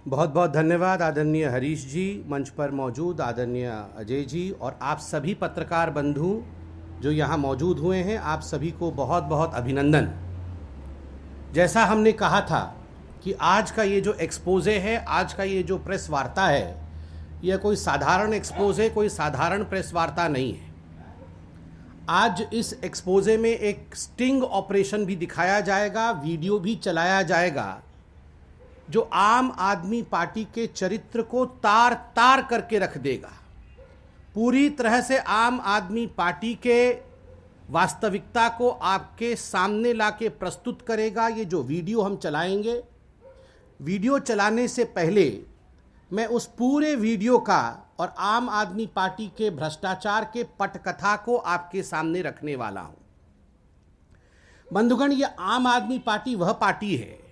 बहुत बहुत धन्यवाद आदरणीय हरीश जी, मंच पर मौजूद आदरणीय अजय जी और आप सभी पत्रकार बंधु जो यहाँ मौजूद हुए हैं, आप सभी को बहुत बहुत अभिनंदन। जैसा हमने कहा था कि आज का ये जो एक्सपोजे है, आज का ये जो प्रेस वार्ता है, यह कोई साधारण एक्सपोजे, कोई साधारण प्रेस वार्ता नहीं है। आज इस एक्सपोजे में एक स्टिंग ऑपरेशन भी दिखाया जाएगा, वीडियो भी चलाया जाएगा जो आम आदमी पार्टी के चरित्र को तार तार करके रख देगा, पूरी तरह से आम आदमी पार्टी के वास्तविकता को आपके सामने लाके प्रस्तुत करेगा। ये जो वीडियो हम चलाएंगे, वीडियो चलाने से पहले मैं उस पूरे वीडियो का और आम आदमी पार्टी के भ्रष्टाचार के पटकथा को आपके सामने रखने वाला हूं। बंधुगण, ये आम आदमी पार्टी वह पार्टी है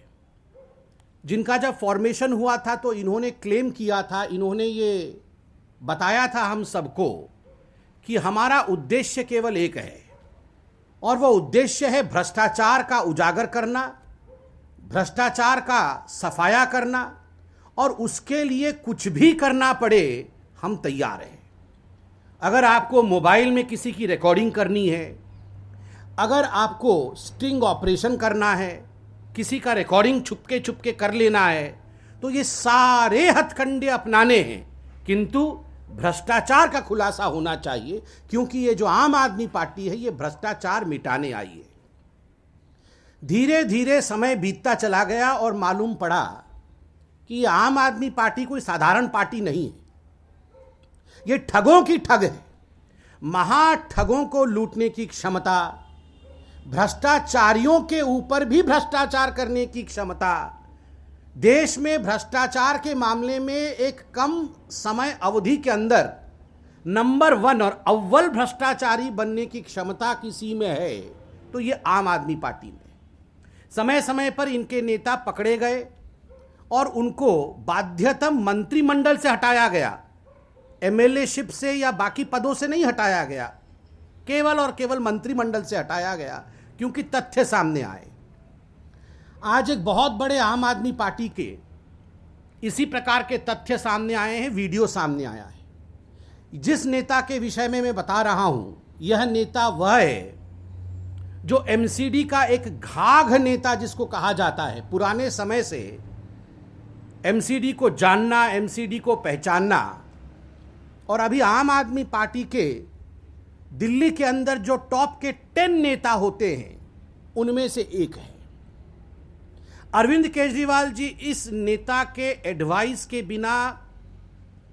जिनका जब फॉर्मेशन हुआ था तो इन्होंने क्लेम किया था, इन्होंने ये बताया था हम सबको कि हमारा उद्देश्य केवल एक है और वह उद्देश्य है भ्रष्टाचार का उजागर करना, भ्रष्टाचार का सफाया करना, और उसके लिए कुछ भी करना पड़े हम तैयार हैं। अगर आपको मोबाइल में किसी की रिकॉर्डिंग करनी है, अगर आपको स्टिंग ऑपरेशन करना है, किसी का रिकॉर्डिंग छुपके छुपके कर लेना है, तो ये सारे हथकंडे अपनाने हैं, किंतु भ्रष्टाचार का खुलासा होना चाहिए, क्योंकि ये जो आम आदमी पार्टी है ये भ्रष्टाचार मिटाने आई है। धीरे धीरे समय बीतता चला गया और मालूम पड़ा कि ये आम आदमी पार्टी कोई साधारण पार्टी नहीं है, ये ठगों की ठग है। महाठगों को लूटने की क्षमता, भ्रष्टाचारियों के ऊपर भी भ्रष्टाचार करने की क्षमता, देश में भ्रष्टाचार के मामले में एक कम समय अवधि के अंदर नंबर 1 और अव्वल भ्रष्टाचारी बनने की क्षमता किसी में है तो ये आम आदमी पार्टी में। समय समय पर इनके नेता पकड़े गए और उनको बाध्यतम मंत्रिमंडल से हटाया गया, एमएलएशिप से या बाकी पदों से नहीं हटाया गया, केवल और केवल मंत्रिमंडल से हटाया गया, क्योंकि तथ्य सामने आए। आज एक बहुत बड़े आम आदमी पार्टी के इसी प्रकार के तथ्य सामने आए हैं, वीडियो सामने आया है। जिस नेता के विषय में मैं बता रहा हूं, यह नेता वह है जो एमसीडी का एक घाघ नेता जिसको कहा जाता है। पुराने समय से एमसीडी को जानना, एमसीडी को पहचानना, और अभी आम आदमी पार्टी के दिल्ली के अंदर जो टॉप के 10 नेता होते हैं उनमें से एक है अरविंद केजरीवाल जी। इस नेता के एडवाइस के बिना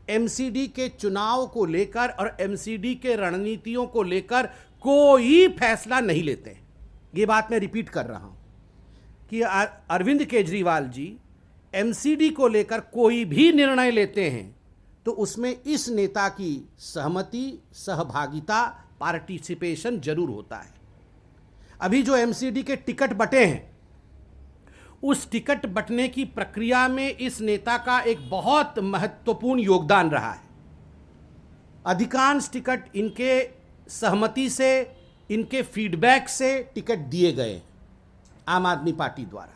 एमसीडी के चुनाव को लेकर और एमसीडी के रणनीतियों को लेकर कोई फैसला नहीं लेते। ये बात मैं रिपीट कर रहा हूं कि अरविंद केजरीवाल जी एमसीडी को लेकर कोई भी निर्णय लेते हैं तो उसमें इस नेता की सहमति, सहभागिता, पार्टिसिपेशन जरूर होता है। अभी जो एमसीडी के टिकट बटे हैं, उस टिकट बटने की प्रक्रिया में इस नेता का एक बहुत महत्वपूर्ण योगदान रहा है। अधिकांश टिकट इनके सहमति से, इनके फीडबैक से टिकट दिए गए आम आदमी पार्टी द्वारा।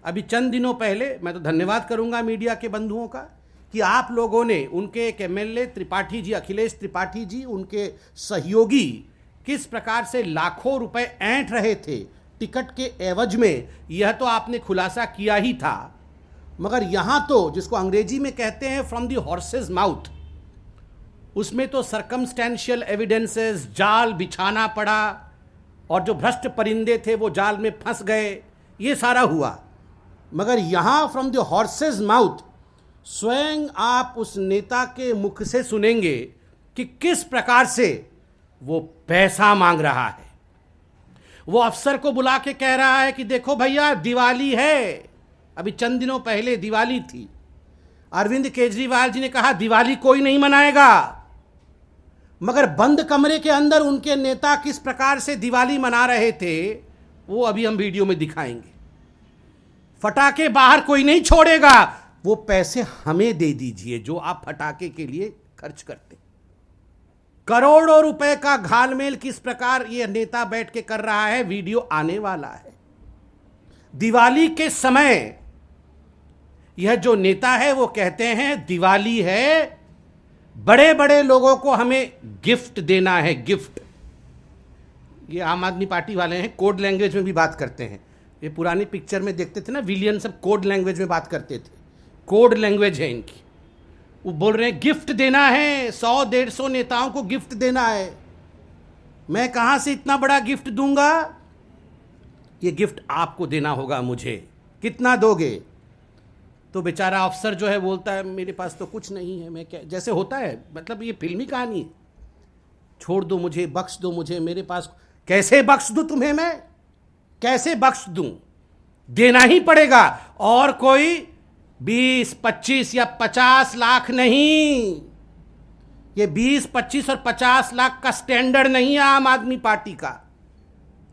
अभी चंद दिनों पहले, मैं तो धन्यवाद करूंगा मीडिया के बंधुओं का कि आप लोगों ने उनके एक एमएलए त्रिपाठी जी, अखिलेश त्रिपाठी जी, उनके सहयोगी किस प्रकार से लाखों रुपए ऐंठ रहे थे टिकट के एवज में, यह तो आपने खुलासा किया ही था। मगर यहां तो जिसको अंग्रेजी में कहते हैं फ्रॉम द हॉर्सेस माउथ, उसमें तो सर्कमस्टेंशियल एविडेंसेस, जाल बिछाना पड़ा और जो भ्रष्ट परिंदे थे वो जाल में फंस गए, ये सारा हुआ। मगर यहां फ्रॉम द हॉर्सेस माउथ स्वयं आप उस नेता के मुख से सुनेंगे कि किस प्रकार से वो पैसा मांग रहा है। वो अफसर को बुला के कह रहा है कि देखो भैया, दिवाली है। अभी चंद दिनों पहले दिवाली थी। अरविंद केजरीवाल जी ने कहा दिवाली कोई नहीं मनाएगा, मगर बंद कमरे के अंदर उनके नेता किस प्रकार से दिवाली मना रहे थे वो अभी हम वीडियो में दिखाएंगे। फटाके बाहर कोई नहीं छोड़ेगा, वो पैसे हमें दे दीजिए जो आप फटाके के लिए खर्च करते। करोड़ों रुपए का घालमेल किस प्रकार यह नेता बैठ के कर रहा है, वीडियो आने वाला है। दिवाली के समय यह जो नेता है वो कहते हैं दिवाली है, बड़े बड़े लोगों को हमें गिफ्ट देना है, गिफ्ट। ये आम आदमी पार्टी वाले हैं, कोड लैंग्वेज में भी बात करते हैं। ये पुरानी पिक्चर में देखते थे ना, विलियन सब कोड लैंग्वेज में बात करते थे, कोड लैंग्वेज है इनकी। वो बोल रहे हैं गिफ्ट देना है, 100-150 नेताओं को गिफ्ट देना है। मैं कहां से इतना बड़ा गिफ्ट दूंगा? ये गिफ्ट आपको देना होगा मुझे। कितना दोगे? तो बेचारा अफसर जो है बोलता है मेरे पास तो कुछ नहीं है, मैं क्या, जैसे होता है, मतलब ये फिल्मी कहानी है, छोड़ दो मुझे, बख्श दो मुझे, मेरे पास। कैसे बख्श दूं तुम्हें मैं? कैसे बख्श दूं? देना ही पड़ेगा। और कोई 20, 25 या 50 लाख नहीं। ये 20, 25 और 50 लाख का स्टैंडर्ड नहीं है आम आदमी पार्टी का।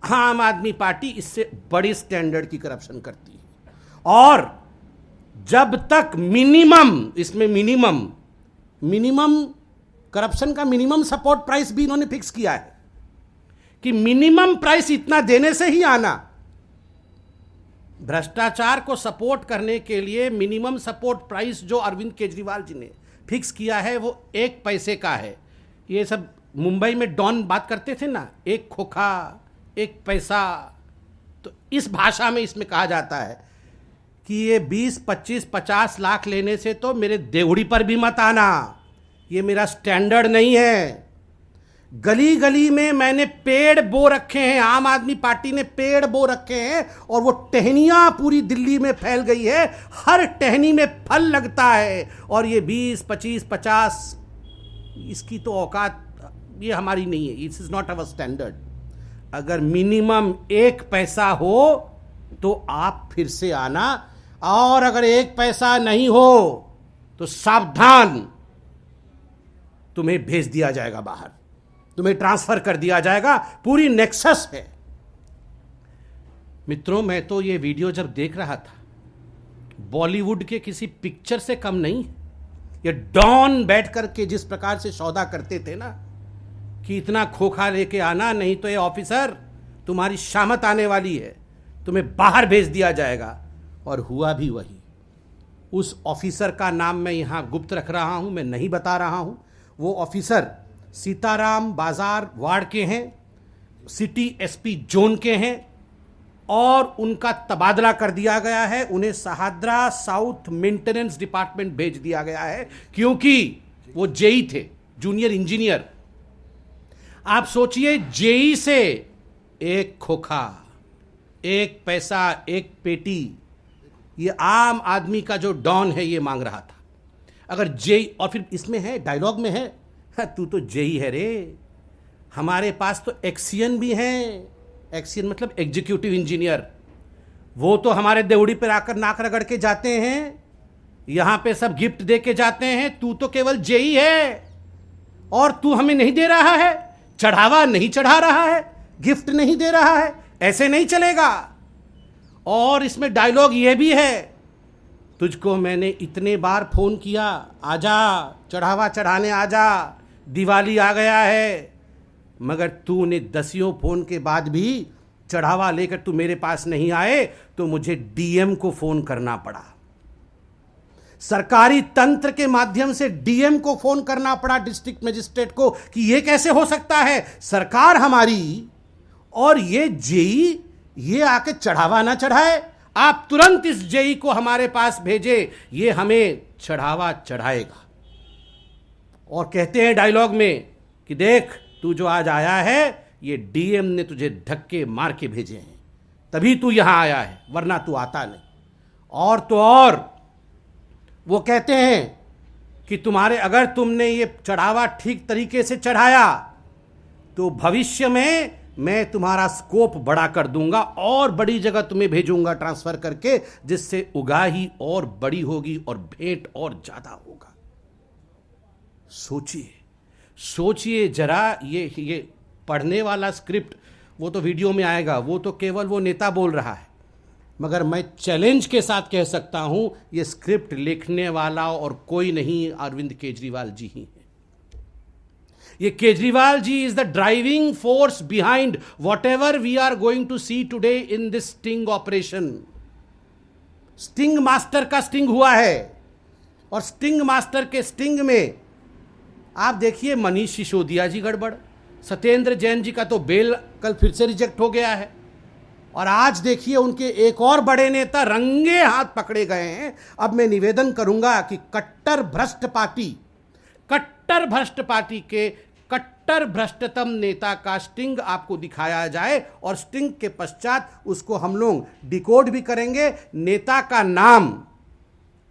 आम आदमी पार्टी इससे बड़ी स्टैंडर्ड की करप्शन करती है। और जब तक मिनिमम, इसमें मिनिमम करप्शन का मिनिमम सपोर्ट प्राइस भी इन्होंने फिक्स किया है कि मिनिमम प्राइस इतना देने से ही आना। भ्रष्टाचार को सपोर्ट करने के लिए मिनिमम सपोर्ट प्राइस जो अरविंद केजरीवाल जी ने फिक्स किया है वो 1 पैसे का है। ये सब मुंबई में डॉन बात करते थे ना, 1 खोखा 1 पैसा। तो इस भाषा में इसमें कहा जाता है कि ये 20, 25, 50 लाख लेने से तो मेरे देवड़ी पर भी मत आना, ये मेरा स्टैंडर्ड नहीं है। गली गली में मैंने पेड़ बो रखे हैं, आम आदमी पार्टी ने पेड़ बो रखे हैं, और वो टहनियां पूरी दिल्ली में फैल गई है। हर टहनी में फल लगता है। और ये 20, 25, 50, इसकी तो औकात ये हमारी नहीं है। It's is not our standard. अगर मिनिमम 1 पैसा हो तो आप फिर से आना, और अगर 1 पैसा नहीं हो तो सावधान, तुम्हें भेज दिया जाएगा बाहर, तुम्हें ट्रांसफर कर दिया जाएगा। पूरी नेक्सस है। मित्रों, मैं तो ये वीडियो जब देख रहा था, बॉलीवुड के किसी पिक्चर से कम नहीं। ये डॉन बैठ करके जिस प्रकार से सौदा करते थे ना, कि इतना खोखा लेके आना, नहीं तो ये ऑफिसर तुम्हारी शामत आने वाली है, तुम्हें बाहर भेज दिया जाएगा। और हुआ भी वही। उस ऑफिसर का नाम मैं यहां गुप्त रख रहा हूं, मैं नहीं बता रहा हूं। वो ऑफिसर सीताराम बाजार वार्ड के हैं, सिटी एसपी जोन के हैं, और उनका तबादला कर दिया गया है। उन्हें सहाद्रा साउथ मेंटेनेंस डिपार्टमेंट भेज दिया गया है, क्योंकि वो जेई थे, जूनियर इंजीनियर। आप सोचिए, जेई से 1 खोखा, 1 पैसा, 1 पेटी, ये आम आदमी का जो डॉन है ये मांग रहा था। अगर जेई, और फिर इसमें है, डायलॉग में है, तू तो जेई है रे, हमारे पास तो एक्सियन भी हैं। एक्सियन मतलब एग्जीक्यूटिव इंजीनियर। वो तो हमारे देवड़ी पर आकर नाक रगड़ के जाते हैं, यहां पे सब गिफ्ट दे के जाते हैं। तू तो केवल जेई है, और तू हमें नहीं दे रहा है, चढ़ावा नहीं चढ़ा रहा है, गिफ्ट नहीं दे रहा है। ऐसे नहीं चलेगा। और इसमें डायलॉग ये भी है, तुझको मैंने इतने बार फोन किया, आजा चढ़ावा चढ़ाने आजा, दिवाली आ गया है, मगर तूने 10 फोन के बाद भी चढ़ावा लेकर तू मेरे पास नहीं आए, तो मुझे डीएम को फोन करना पड़ा। सरकारी तंत्र के माध्यम से डीएम को फोन करना पड़ा, डिस्ट्रिक्ट मजिस्ट्रेट को, कि यह कैसे हो सकता है, सरकार हमारी और ये जेई ये आके चढ़ावा ना चढ़ाए, आप तुरंत इस जेई को हमारे पास भेजे, ये हमें चढ़ावा चढ़ाएगा। और कहते हैं डायलॉग में कि देख, तू जो आज आया है, ये डीएम ने तुझे धक्के मार के भेजे हैं, तभी तू यहां आया है, वरना तू आता नहीं। और तो और वो कहते हैं कि तुम्हारे, अगर तुमने ये चढ़ावा ठीक तरीके से चढ़ाया तो भविष्य में मैं तुम्हारा स्कोप बड़ा कर दूंगा और बड़ी जगह तुम्हें भेजूंगा ट्रांसफर करके, जिससे उगाही और बड़ी होगी और भेंट और ज्यादा होगा। सोचिए, सोचिए जरा, ये पढ़ने वाला स्क्रिप्ट वो तो वीडियो में आएगा, वो तो केवल वो नेता बोल रहा है, मगर मैं चैलेंज के साथ कह सकता हूं, ये स्क्रिप्ट लिखने वाला और कोई नहीं, अरविंद केजरीवाल जी ही है। ये Kejriwal ji is the driving force behind whatever we are going to see today in this sting operation. Sting master का स्टिंग हुआ है, और स्टिंग मास्टर के स्टिंग में आप देखिए मनीष सिसोदिया जी गड़बड़, सत्येंद्र जैन जी का तो बेल कल फिर से रिजेक्ट हो गया है, और आज देखिए उनके एक और बड़े नेता रंगे हाथ पकड़े गए हैं। अब मैं निवेदन करूंगा कि कट्टर भ्रष्ट पार्टी के कट्टर भ्रष्टतम नेता का स्टिंग आपको दिखाया जाए, और स्टिंग के पश्चात उसको हम लोग डिकोड भी करेंगे। नेता का नाम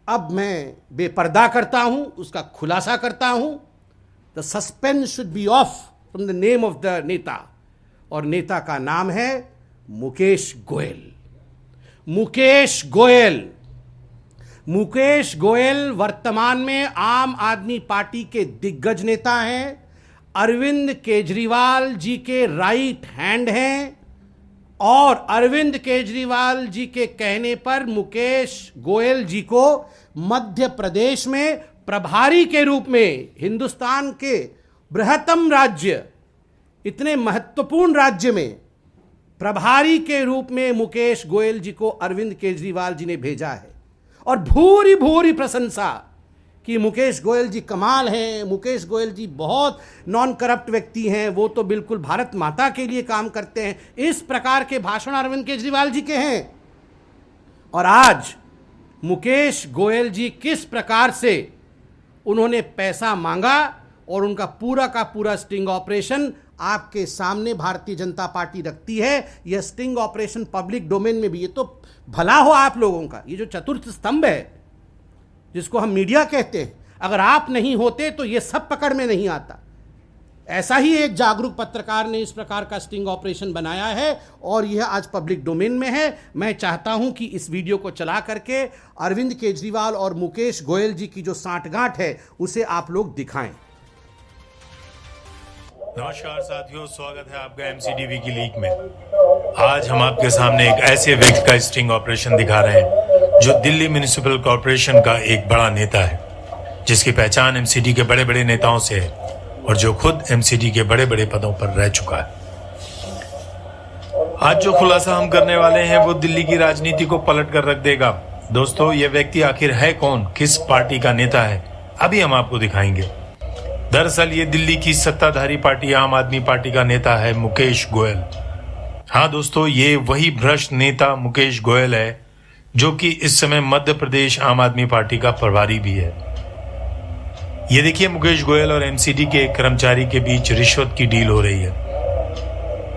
अब मैं बेपर्दा करता हूं, उसका खुलासा करता हूं। The suspense should be of from the name of the नेता, और नेता का नाम है मुकेश गोयल। मुकेश गोयल वर्तमान में आम आदमी पार्टी के दिग्गज नेता हैं, अरविंद केजरीवाल जी के राइट हैंड हैं, और अरविंद केजरीवाल जी के कहने पर मुकेश गोयल जी को मध्य प्रदेश में प्रभारी के रूप में, हिंदुस्तान के बृहत्तम राज्य, इतने महत्वपूर्ण राज्य में प्रभारी के रूप में मुकेश गोयल जी को अरविंद केजरीवाल जी ने भेजा है, और भूरी भूरी प्रशंसा कि मुकेश गोयल जी कमाल हैं, मुकेश गोयल जी बहुत नॉन करप्ट व्यक्ति हैं, वो तो बिल्कुल भारत माता के लिए काम करते हैं। इस प्रकार के भाषण अरविंद केजरीवाल जी के हैं। और आज मुकेश गोयल जी किस प्रकार से उन्होंने पैसा मांगा, और उनका पूरा का पूरा स्टिंग ऑपरेशन आपके सामने भारतीय जनता पार्टी रखती है। यह स्टिंग ऑपरेशन पब्लिक डोमेन में भी, ये तो भला हो आप लोगों का, ये जो चतुर्थ स्तंभ है जिसको हम मीडिया कहते हैं, अगर आप नहीं होते तो ये सब पकड़ में नहीं आता। ऐसा ही एक जागरूक पत्रकार ने इस प्रकार का स्टिंग ऑपरेशन बनाया है, और यह आज पब्लिक डोमेन में है। मैं चाहता हूं कि इस वीडियो को चला करके अरविंद केजरीवाल और मुकेश गोयल जी की जो सांठगांठ है उसे आप लोग दिखाएं। नमस्कार साथियों, स्वागत है आपका एमसीटीवी की लीक में। आज हम आपके सामने एक ऐसे व्यक्ति का स्टिंग ऑपरेशन दिखा रहे हैं जो दिल्ली म्युनिसिपल कॉर्पोरेशन का एक बड़ा नेता है, जिसकी पहचान एमसीडी के बड़े बड़े नेताओं से है, और जो खुद एमसीडी के बड़े बड़े पदों पर रह चुका है। आज जो खुलासा हम करने वाले हैं वो दिल्ली की राजनीति को पलट कर रख देगा। दोस्तों, ये व्यक्ति आखिर है कौन, किस पार्टी का नेता है, अभी हम आपको दिखाएंगे। दरअसल ये दिल्ली की सत्ताधारी पार्टी आम आदमी पार्टी का नेता है मुकेश गोयल। हाँ दोस्तों, ये वही भ्रष्ट नेता मुकेश गोयल है जो कि इस समय मध्य प्रदेश आम आदमी पार्टी का प्रभारी भी है। ये देखिए, मुकेश गोयल और एमसीडी के एक कर्मचारी के बीच रिश्वत की डील हो रही है,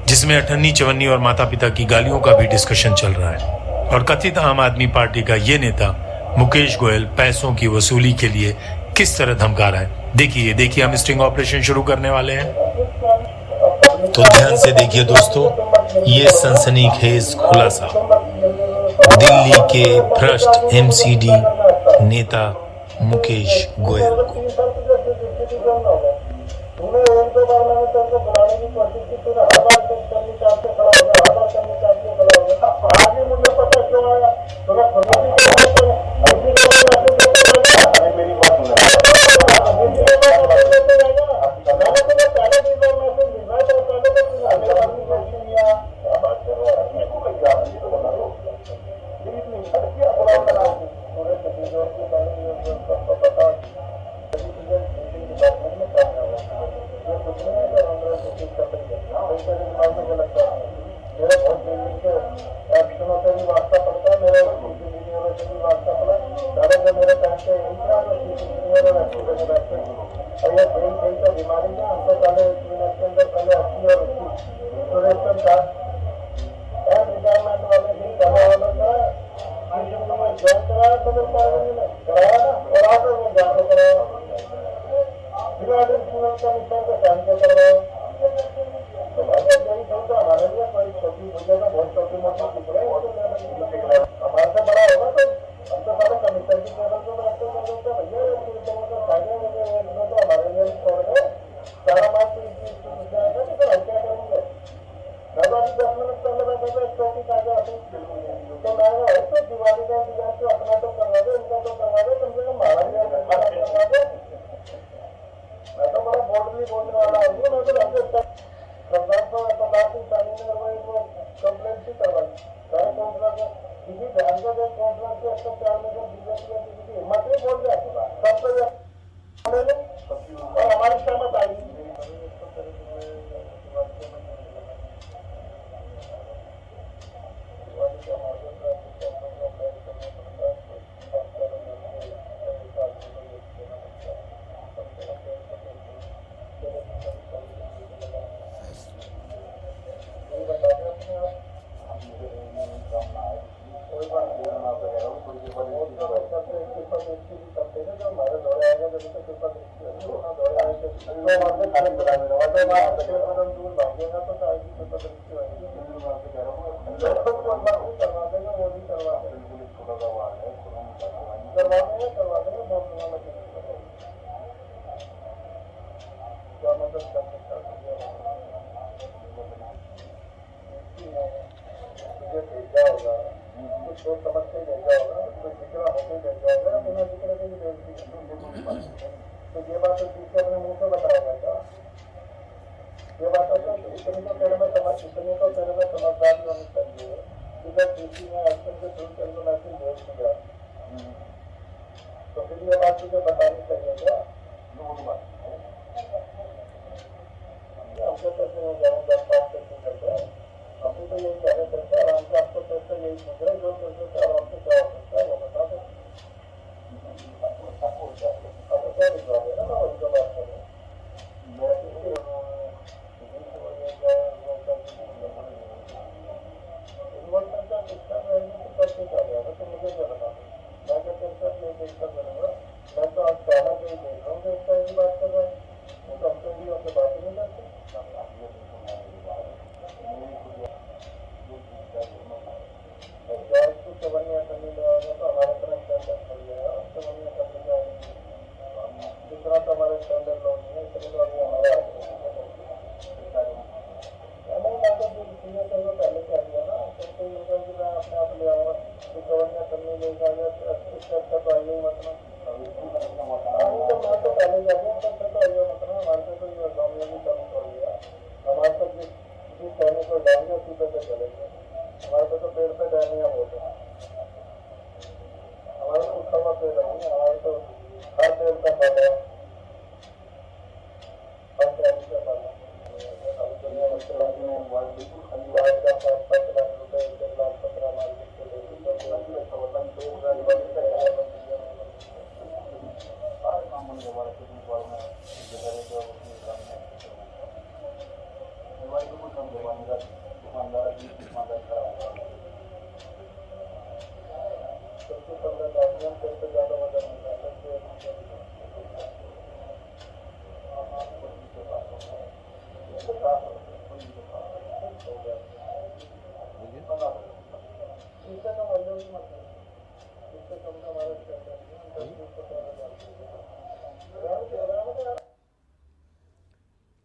जिसमें अठन्नी चवन्नी और माता पिता की गालियों का भी डिस्कशन चल रहा है। और कथित आम आदमी पार्टी का ये नेता मुकेश गोयल पैसों की वसूली के लिए किस तरह धमका रहा है। देखिए हम स्टिंग ऑपरेशन शुरू करने वाले हैं, तो ध्यान से देखिए दोस्तों। ये सनसनीखेज खुलासा दिल्ली के भ्रष्ट एमसीडी नेता मुकेश गोयल को। बोलने वाला हूँ, मैं तो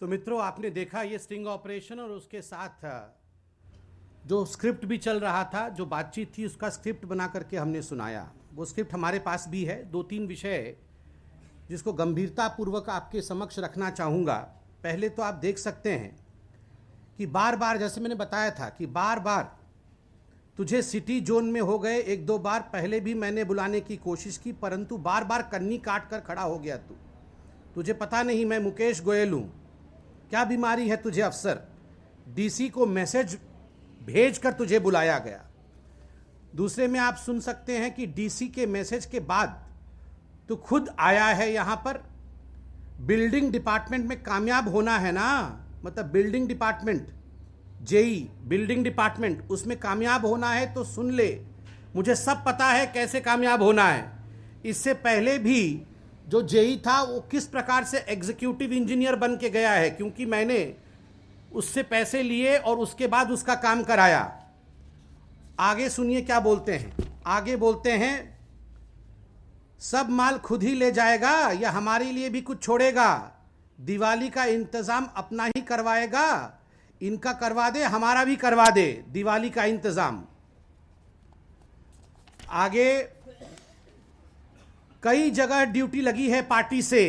तो मित्रों, आपने देखा ये स्टिंग ऑपरेशन और उसके साथ जो स्क्रिप्ट भी चल रहा था, जो बातचीत थी, उसका स्क्रिप्ट बना करके हमने सुनाया। वो स्क्रिप्ट हमारे पास भी है। 2-3 विषय जिसको गंभीरतापूर्वक आपके समक्ष रखना चाहूँगा। पहले तो आप देख सकते हैं कि बार बार, जैसे मैंने बताया था कि बार बार तुझे सिटी जोन में हो गए, 1-2 बार पहले भी मैंने बुलाने की कोशिश की, परंतु बार बार कन्नी काट कर खड़ा हो गया। तुझे पता नहीं मैं मुकेश गोयल हूँ, क्या बीमारी है तुझे अफसर? डीसी को मैसेज भेज कर तुझे बुलाया गया। दूसरे में आप सुन सकते हैं कि डीसी के मैसेज के बाद तो खुद आया है यहाँ पर। बिल्डिंग डिपार्टमेंट में कामयाब होना है ना, मतलब building department, JE building department, उसमें कामयाब होना है तो सुन ले, मुझे सब पता है कैसे कामयाब होना है। इससे पहले भी जो जेई था वो किस प्रकार से एग्जीक्यूटिव इंजीनियर बन के गया है, क्योंकि मैंने उससे पैसे लिए और उसके बाद उसका काम कराया। आगे सुनिए क्या बोलते हैं। आगे बोलते हैं, सब माल खुद ही ले जाएगा या हमारे लिए भी कुछ छोड़ेगा? दिवाली का इंतजाम अपना ही करवाएगा? इनका करवा दे, हमारा भी करवा दे दिवाली का इंतजाम। आगे, कई जगह ड्यूटी लगी है पार्टी से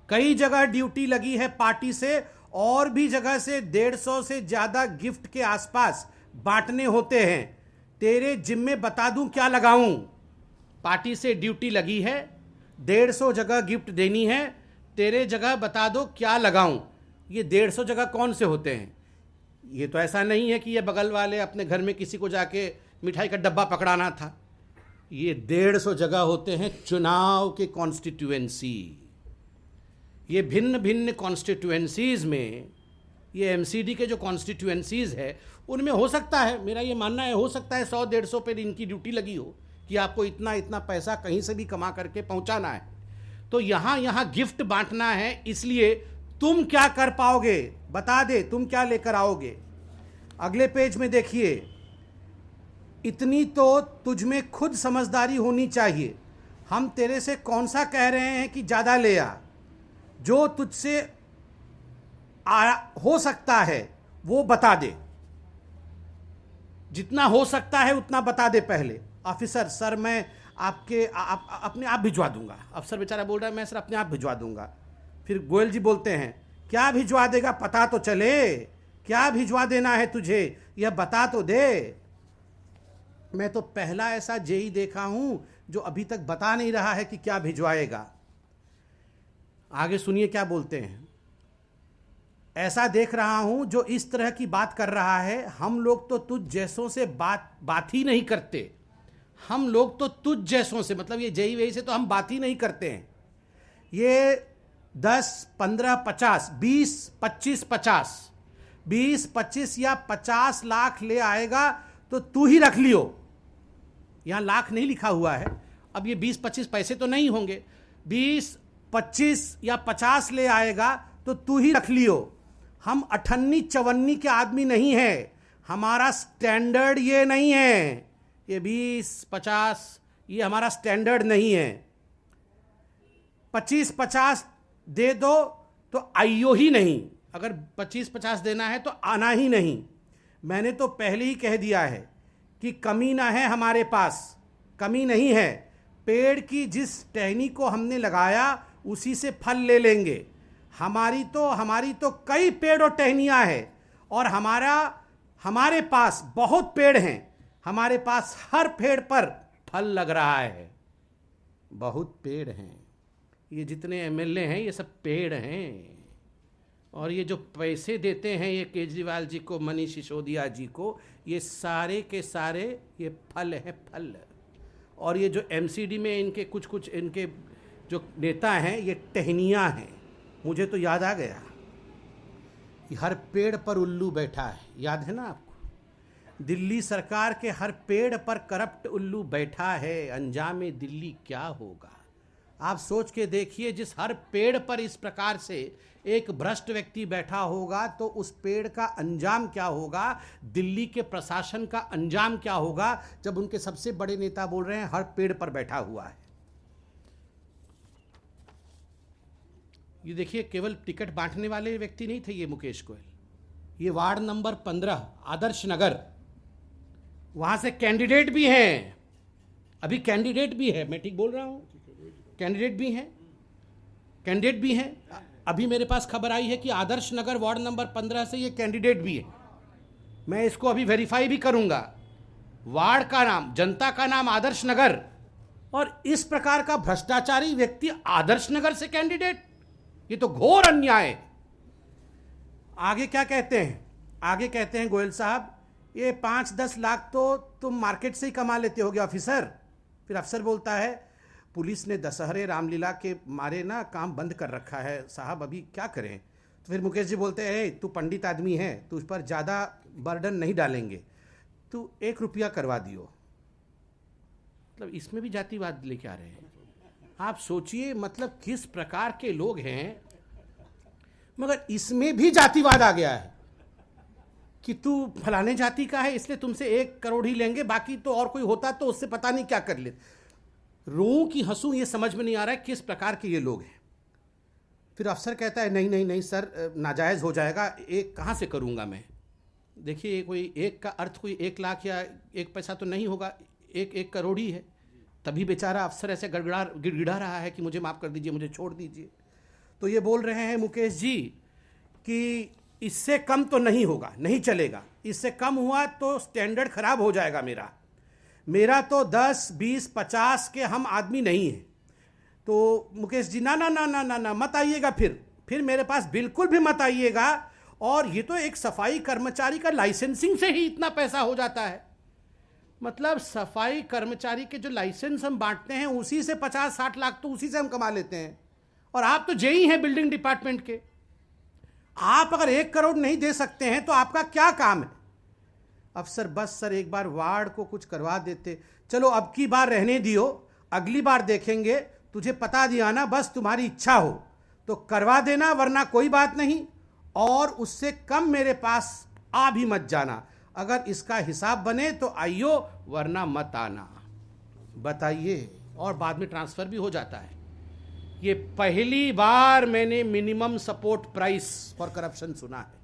कई जगह ड्यूटी लगी है पार्टी से, और भी जगह से 150 से ज्यादा गिफ्ट के आसपास बांटने होते हैं। तेरे जिम्मे बता दूं क्या लगाऊं? पार्टी से ड्यूटी लगी है, 150 जगह गिफ्ट देनी है, तेरे जगह बता दो क्या लगाऊं? ये 150 जगह कौन से होते हैं? ये तो ऐसा नहीं है कि ये बगल वाले अपने घर में किसी को जाके मिठाई का डब्बा पकड़ाना था। ये 150 जगह होते हैं चुनाव के कॉन्स्टिट्यूएंसी। ये भिन्न भिन्न कॉन्स्टिट्यूएंसीज में, ये एमसीडी के जो कॉन्स्टिट्यूएंसीज है उनमें हो सकता है, मेरा ये मानना है, हो सकता है 100-150 पे इनकी ड्यूटी लगी हो, कि आपको इतना इतना पैसा कहीं से भी कमा करके पहुंचाना है, तो यहां गिफ्ट बांटना है। इसलिए तुम क्या कर पाओगे बता दे, तुम क्या लेकर आओगे। अगले पेज में देखिए, इतनी तो तुझ में खुद समझदारी होनी चाहिए। हम तेरे से कौन सा कह रहे हैं कि ज़्यादा ले आ, जो तुझसे हो सकता है वो बता दे, जितना हो सकता है उतना बता दे पहले। ऑफिसर सर मैं आपके अपने आप भिजवा दूंगा। अफसर बेचारा बोल रहा है मैं सर अपने आप भिजवा दूंगा। फिर गोयल जी बोलते हैं क्या भिजवा देगा, पता तो चले, क्या भिजवा देना है तुझे, यह बता तो दे। मैं तो पहला ऐसा जेई देखा हूं जो अभी तक बता नहीं रहा है कि क्या भिजवाएगा। आगे सुनिए क्या बोलते हैं। ऐसा देख रहा हूं जो इस तरह की बात कर रहा है। हम लोग तो तुझ जैसों से बात ही नहीं करते। हम लोग तो तुझ जैसों से, मतलब ये जेई वेई से तो हम बात ही नहीं करते हैं। ये 10, 15, 50, 20, 25, 50, 20, 25 या 50 लाख ले आएगा तो तू ही रख लियो। यहां लाख नहीं लिखा हुआ है। अब ये 20-25 पैसे तो नहीं होंगे। 20, 25 या 50 ले आएगा तो तू ही रख लियो। हम 58-54 के आदमी नहीं है। हमारा स्टैंडर्ड ये नहीं है। ये 20-50 ये हमारा स्टैंडर्ड नहीं है। 25-50 दे दो तो आइयो ही नहीं। अगर 25-50 देना है तो आना ही नहीं। मैंने तो पहले ही कह दिया है कि कमी ना है हमारे पास, कमी नहीं है। पेड़ की जिस टहनी को हमने लगाया उसी से फल ले लेंगे। हमारी तो कई पेड़ और टहनियाँ हैं और हमारे पास बहुत पेड़ हैं। हमारे पास हर पेड़ पर फल लग रहा है। बहुत पेड़ हैं। ये जितने एमएलए हैं ये सब पेड़ हैं। और ये जो पैसे देते हैं ये केजरीवाल जी को, मनीष सिसोदिया जी को, ये सारे के सारे ये फल हैं, फल। और ये जो एमसीडी में इनके कुछ इनके जो नेता हैं ये टहनियाँ हैं। मुझे तो याद आ गया कि हर पेड़ पर उल्लू बैठा है, याद है ना आपको। दिल्ली सरकार के हर पेड़ पर करप्ट उल्लू बैठा है। अंजाम दिल्ली क्या होगा आप सोच के देखिए। जिस हर पेड़ पर इस प्रकार से एक भ्रष्ट व्यक्ति बैठा होगा तो उस पेड़ का अंजाम क्या होगा, दिल्ली के प्रशासन का अंजाम क्या होगा, जब उनके सबसे बड़े नेता बोल रहे हैं हर पेड़ पर बैठा हुआ है। ये देखिए, केवल टिकट बांटने वाले व्यक्ति नहीं थे ये मुकेश गोयल। ये वार्ड नंबर 15 आदर्श नगर, वहां से कैंडिडेट भी हैं। अभी कैंडिडेट भी है, मैं ठीक बोल रहा हूं, कैंडिडेट भी हैं। अभी मेरे पास खबर आई है कि आदर्श नगर वार्ड नंबर 15 से ये कैंडिडेट भी है। मैं इसको अभी वेरीफाई भी करूंगा। वार्ड का नाम, जनता का नाम आदर्श नगर, और इस प्रकार का भ्रष्टाचारी व्यक्ति आदर्श नगर से कैंडिडेट, ये तो घोर अन्याय है। आगे क्या कहते हैं? आगे कहते हैं गोयल साहब, ये 5-10 लाख तो तुम मार्केट से ही कमा लेते होगे ऑफिसर। फिर अफसर बोलता है पुलिस ने दशहरे रामलीला के मारे ना काम बंद कर रखा है साहब, अभी क्या करें। तो फिर मुकेश जी बोलते हैं तू पंडित आदमी है, तू उस पर ज़्यादा बर्डन नहीं डालेंगे, तू 1 रुपया करवा दियो। मतलब इसमें भी जातिवाद लेके आ रहे हैं। आप सोचिए मतलब किस प्रकार के लोग हैं। मगर इसमें भी जातिवाद आ गया है कि तू फलाने जाति का है इसलिए तुमसे 1 करोड़ ही लेंगे, बाकी तो और कोई होता तो उससे पता नहीं क्या कर लेते। रोऊं कि हंसूं ये समझ में नहीं आ रहा है किस प्रकार के ये लोग हैं। फिर अफसर कहता है नहीं सर, नाजायज़ हो जाएगा, 1 कहाँ से करूँगा मैं। देखिए कोई 1 का अर्थ कोई 1 लाख या 1 पैसा तो नहीं होगा, 1 करोड़ ही है। तभी बेचारा अफसर ऐसे गिड़गिड़ा रहा है कि मुझे माफ़ कर दीजिए, मुझे छोड़ दीजिए। तो ये बोल रहे हैं मुकेश जी कि इससे कम तो नहीं होगा, नहीं चलेगा। इससे कम हुआ तो स्टैंडर्ड खराब हो जाएगा मेरा तो 10, 20, 50 के हम आदमी नहीं हैं। तो मुकेश जी ना मत आइएगा, फिर मेरे पास बिल्कुल भी मत आइएगा। और ये तो एक सफाई कर्मचारी का लाइसेंसिंग से ही इतना पैसा हो जाता है। मतलब सफाई कर्मचारी के जो लाइसेंस हम बांटते हैं उसी से 50-60 लाख तो उसी से हम कमा लेते हैं। और आप तो जेई हैं बिल्डिंग डिपार्टमेंट के। आप अगर 1 करोड़ नहीं दे सकते हैं तो आपका क्या काम है? अफसर बस सर एक बार वार्ड को कुछ करवा देते, चलो अब की बार रहने दियो, अगली बार देखेंगे, तुझे पता दिया ना, बस तुम्हारी इच्छा हो तो करवा देना, वरना कोई बात नहीं, और उससे कम मेरे पास आ भी मत जाना। अगर इसका हिसाब बने तो आइयो, वरना मत आना। बताइए, और बाद में ट्रांसफर भी हो जाता है। ये पहली बार मैंने minimum support price for corruption सुना है।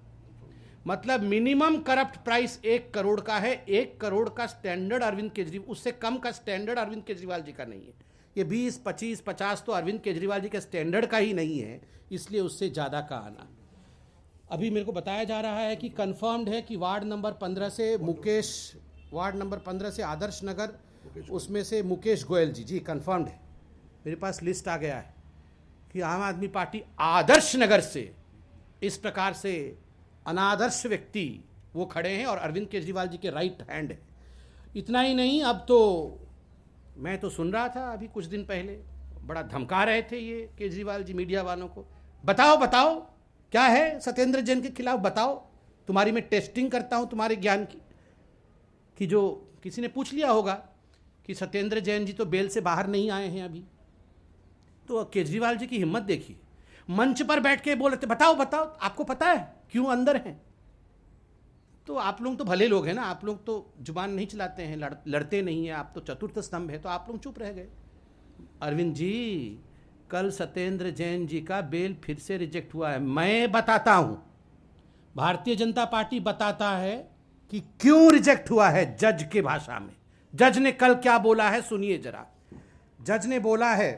मतलब मिनिमम करप्ट प्राइस 1 करोड़ का है। 1 करोड़ का स्टैंडर्ड अरविंद केजरीवाल, उससे कम का स्टैंडर्ड अरविंद केजरीवाल जी का नहीं है। ये 20, 25, 50 तो अरविंद केजरीवाल जी के स्टैंडर्ड का ही नहीं है, इसलिए उससे ज़्यादा का आना। अभी मेरे को बताया जा रहा है कि कंफर्म्ड है कि वार्ड नंबर 15 से मुकेश, वार्ड नंबर 15 से आदर्श नगर, उसमें से मुकेश गोयल जी कंफर्म्ड है। मेरे पास लिस्ट आ गया है कि आम आदमी पार्टी आदर्श नगर से इस प्रकार से अनादर्श व्यक्ति वो खड़े हैं और अरविंद केजरीवाल जी के राइट हैंड है। इतना ही नहीं, अब तो मैं तो सुन रहा था अभी कुछ दिन पहले, बड़ा धमका रहे थे ये केजरीवाल जी मीडिया वालों को, बताओ बताओ क्या है सत्येंद्र जैन के खिलाफ, बताओ, तुम्हारी मैं टेस्टिंग करता हूं तुम्हारे ज्ञान की। कि जो किसी ने पूछ लिया होगा कि सत्येंद्र जैन जी तो बेल से बाहर नहीं आए हैं अभी, तो केजरीवाल जी की हिम्मत देखिए, मंच पर बैठ के बोल रहे थे बताओ बताओ, आपको पता है क्यों अंदर हैं? तो आप लोग तो भले लोग हैं ना, आप लोग तो जुबान नहीं चलाते हैं, लड़ते नहीं हैं, आप तो चतुर्थ स्तंभ है, तो आप लोग चुप रह गए। अरविंद जी, कल सत्येंद्र जैन जी का बेल फिर से रिजेक्ट हुआ है। मैं बताता हूं, भारतीय जनता पार्टी बताता है कि क्यों रिजेक्ट हुआ है जज के भाषा में। जज ने कल क्या बोला है सुनिए जरा। जज ने बोला है,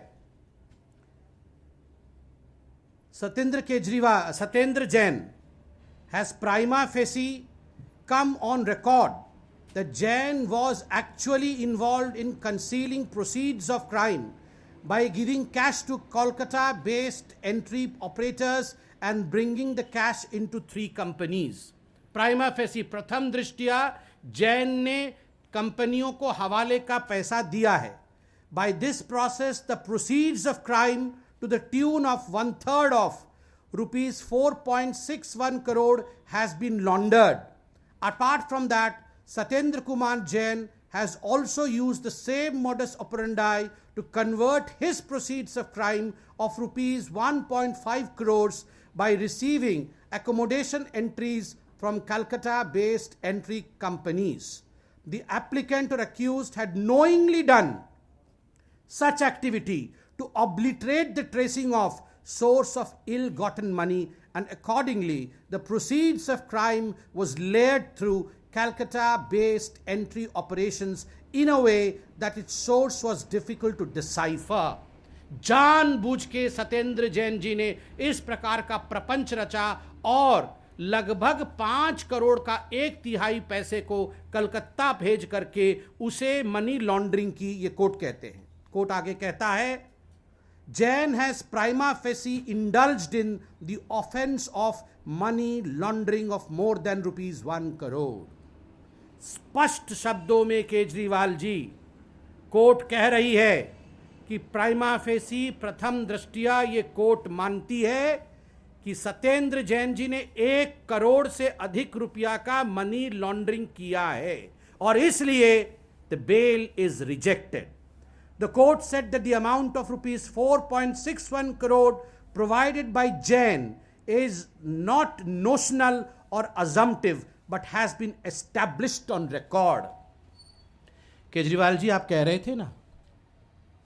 Satyendra Jain has prima facie come on record that Jain was actually involved in concealing proceeds of crime by giving cash to Kolkata-based entry operators and bringing the cash into 3 companies. Prima facie, प्रथम दृष्टिया जैन ने कंपनियों को हवाले का पैसा दिया है. By this process, the proceeds of crime to the tune of 1/3 of rupees 4.61 crore has been laundered. Apart from that, Satyendra Kumar Jain has also used the same modus operandi to convert his proceeds of crime of rupees 1.5 crores by receiving accommodation entries from Calcutta-based entry companies. The applicant or accused had knowingly done such activity to obliterate the tracing of source of ill-gotten money, and accordingly the proceeds of crime was layered through Calcutta-based entry operations in a way that its source was difficult to decipher. जानबूझ के सत्येंद्र जैन जी ने इस प्रकार का प्रपंच रचा और लगभग 5 करोड़ का 1/3 पैसे को कलकत्ता भेज करके उसे मनी लॉन्ड्रिंग की, ये कोर्ट कहते हैं. कोर्ट आगे कहता है, Jain has prima facie indulged in the offense of money laundering of more than rupees 1 crore. स्पष्ट शब्दों में केजरीवाल जी, कोर्ट कह रही है कि प्राइमा फेसी प्रथम दृष्टिया ये कोर्ट मानती है कि सत्येंद्र जैन जी ने 1 करोड़ से अधिक रुपया का मनी लॉन्ड्रिंग किया है और इसलिए the bail is rejected. The court said that the amount of rupees 4.61 crore provided by Jain is not notional or assumptive but has been established on record. Kejriwal ji, आप कह रहे थे ना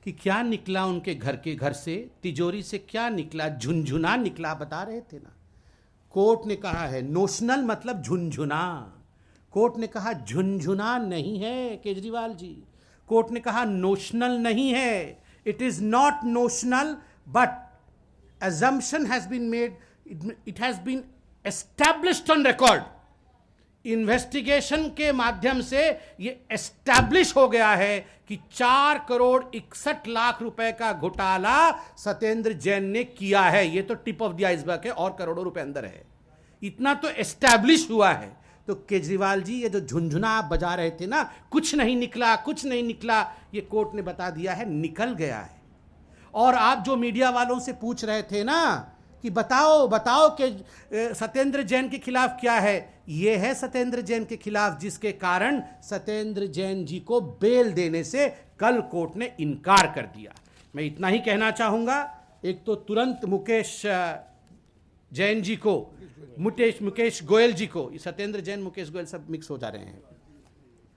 कि क्या निकला उनके घर से, तिजोरी से क्या निकला, झुनझुना निकला, बता रहे थे ना. कोर्ट ने कहा है नोशनल मतलब झुनझुना. कोर्ट ने कहा झुनझुना नहीं है केजरीवाल जी. कोर्ट ने कहा नोशनल नहीं है. It is not notional but assumption has been made, it has been established on record. Investigation के माध्यम से ये एस्टैब्लिश हो गया है कि 4 करोड़ 61 लाख रुपए का घोटाला सत्येंद्र जैन ने किया है. ये तो टिप ऑफ द आइसबर्ग है और करोड़ों रुपए अंदर है. इतना तो एस्टैब्लिश हुआ है. तो केजरीवाल जी, ये जो झुनझुना आप बजा रहे थे ना, कुछ नहीं निकला, कुछ नहीं निकला, ये कोर्ट ने बता दिया है निकल गया है. और आप जो मीडिया वालों से पूछ रहे थे ना कि बताओ बताओ कि सत्येंद्र जैन के खिलाफ क्या है। ये है सत्येंद्र जैन के खिलाफ, जिसके कारण सत्येंद्र जैन जी को बेल देने से कल कोर्ट ने इनकार कर दिया। मैं इतना ही कहना चाहूंगा, एक तो तुरंत मुकेश जैन जी को, मुकेश गोयल जी को, सत्येंद्र जैन मुकेश गोयल सब मिक्स हो जा रहे हैं,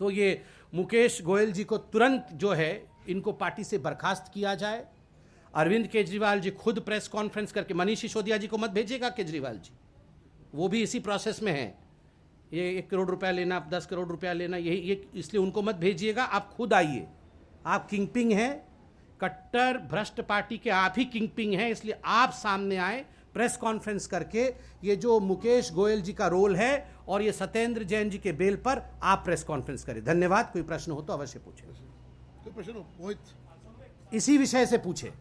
तो ये मुकेश गोयल जी को तुरंत जो है इनको पार्टी से बर्खास्त किया जाए। अरविंद केजरीवाल जी खुद प्रेस कॉन्फ्रेंस करके, मनीष सिसोदिया जी को मत भेजिएगा केजरीवाल जी, वो भी इसी प्रोसेस में है, ये 1 करोड़ रुपया लेना, 10 करोड़ रुपया लेना, ये इसलिए उनको मत भेजिएगा। आप खुद आइए, आप किंगपिंग हैं, कट्टर भ्रष्ट पार्टी के आप ही किंगपिंग हैं, इसलिए आप सामने आए प्रेस कॉन्फ्रेंस करके, ये जो मुकेश गोयल जी का रोल है और ये सत्येंद्र जैन जी के बेल पर आप प्रेस कॉन्फ्रेंस करें। धन्यवाद। कोई प्रश्न हो तो अवश्य पूछे, कोई प्रश्न हो मोहित? इसी विषय से पूछे।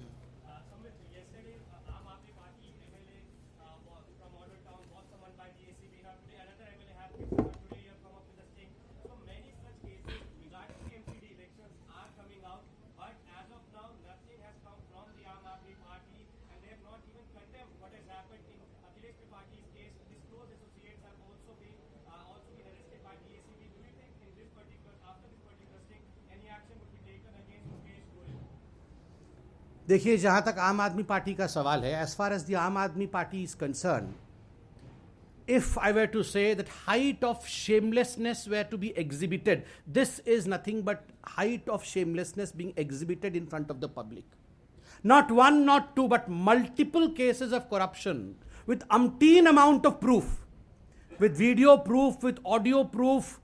देखिए, जहां तक आम आदमी पार्टी का सवाल है, एज फार एज द आम आदमी party is concern, if I were to say that height of shamelessness were to be exhibited, this is nothing but height of shamelessness being exhibited in front of the public. Not one, not two, but multiple cases of corruption with umpteen amount of proof, with video proof, with audio proof,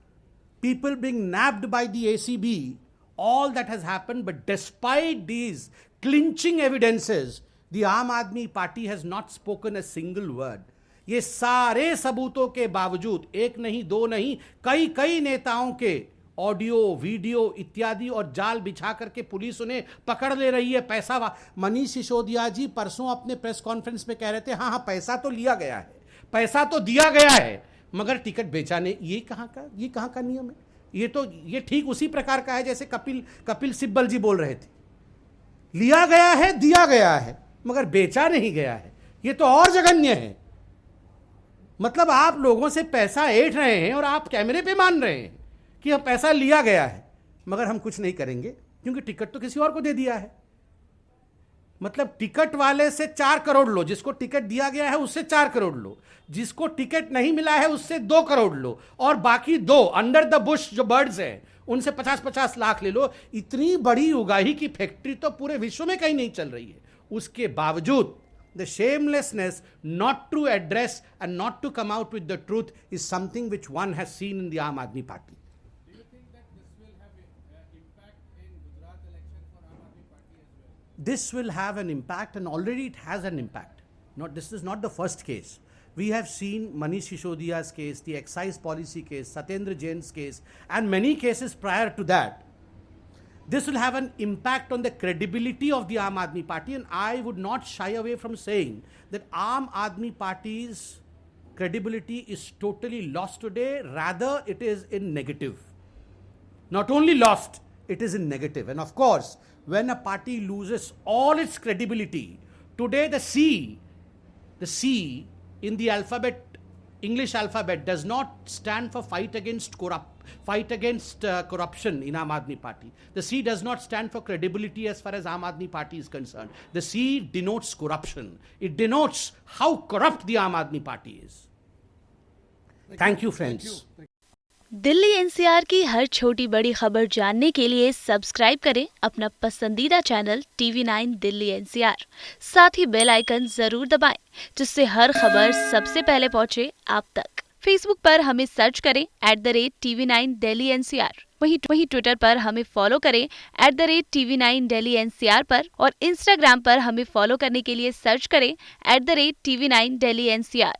people being nabbed by the ACB, all that has happened. But despite these clinching evidences, the Aam Aadmi Party has not spoken a single word. ये सारे सबूतों के बावजूद, एक नहीं दो नहीं, कई कई नेताओं के ऑडियो, वीडियो इत्यादि और जाल बिछा करके पुलिस उन्हें पकड़ ले रही है। पैसा, मनीष सिसोदिया जी परसों अपने प्रेस कॉन्फ्रेंस में कह रहे थे, हाँ पैसा तो लिया गया है, पैसा तो दिया गया है, मगर टिकट बेचा नहीं। ये कहाँ का नियम है? ये ठीक उसी प्रकार का है जैसे कपिल सिब्बल जी बोल रहे थे, लिया गया है, दिया गया है, मगर बेचा नहीं गया है। ये तो और जघन्य है। मतलब आप लोगों से पैसा ऐंठ रहे हैं और आप कैमरे पे मान रहे हैं कि अब पैसा लिया गया है, मगर हम कुछ नहीं करेंगे क्योंकि टिकट तो किसी और को दे दिया है। मतलब टिकट वाले से 4 करोड़ लो, जिसको टिकट दिया गया है उससे 4 करोड़ लो, जिसको टिकट नहीं मिला है उससे 2 करोड़ लो, और बाकी 2 अंडर द बुश जो बर्ड्स हैं उनसे 50-50 लाख ले लो। इतनी बड़ी उगाही की फैक्ट्री तो पूरे विश्व में कहीं नहीं चल रही है। उसके बावजूद the shamelessness not to address and not to come out with the truth is something which one has seen in the Aam Aadmi Party. Do you think that this will have impact in Gujarat election for Aam Aadmi Party as well? This will have an impact, and already it has an impact. This is not the first case. We have seen Manish Sisodia's case, the excise policy case, Satyendra Jain's case, and many cases prior to that. This will have an impact on the credibility of the Aam Aadmi Party, and I would not shy away from saying that Aam Aadmi Party's credibility is totally lost today. Rather, it is in negative. Not only lost, it is in negative. And of course, when a party loses all its credibility, today the C in the alphabet, English alphabet, does not stand for fight against corruption in Aam Aadmi Party. The C does not stand for credibility as far as Aam Aadmi Party is concerned. The C denotes corruption. It denotes how corrupt the Aam Aadmi Party is. Thank you, friends. Delhi NCR की हर छोटी बड़ी खबर जानने के लिए subscribe करें अपना पसंदीदा चैनल TV9 दिल्ली एनसीआर। साथ ही बेल आइकन जरूर दबाएं, जिससे हर खबर सबसे पहले पहुंचे आप तक। फेसबुक पर हमें सर्च करें @TV9 दिल्ली एनसीआर। वहीं ट्विटर पर हमें फॉलो करें @TV9 दिल्ली एनसीआर पर, और इंस्टाग्राम पर हमें फॉलो करने के लिए सर्च करें @TV9 दिल्ली एनसीआर।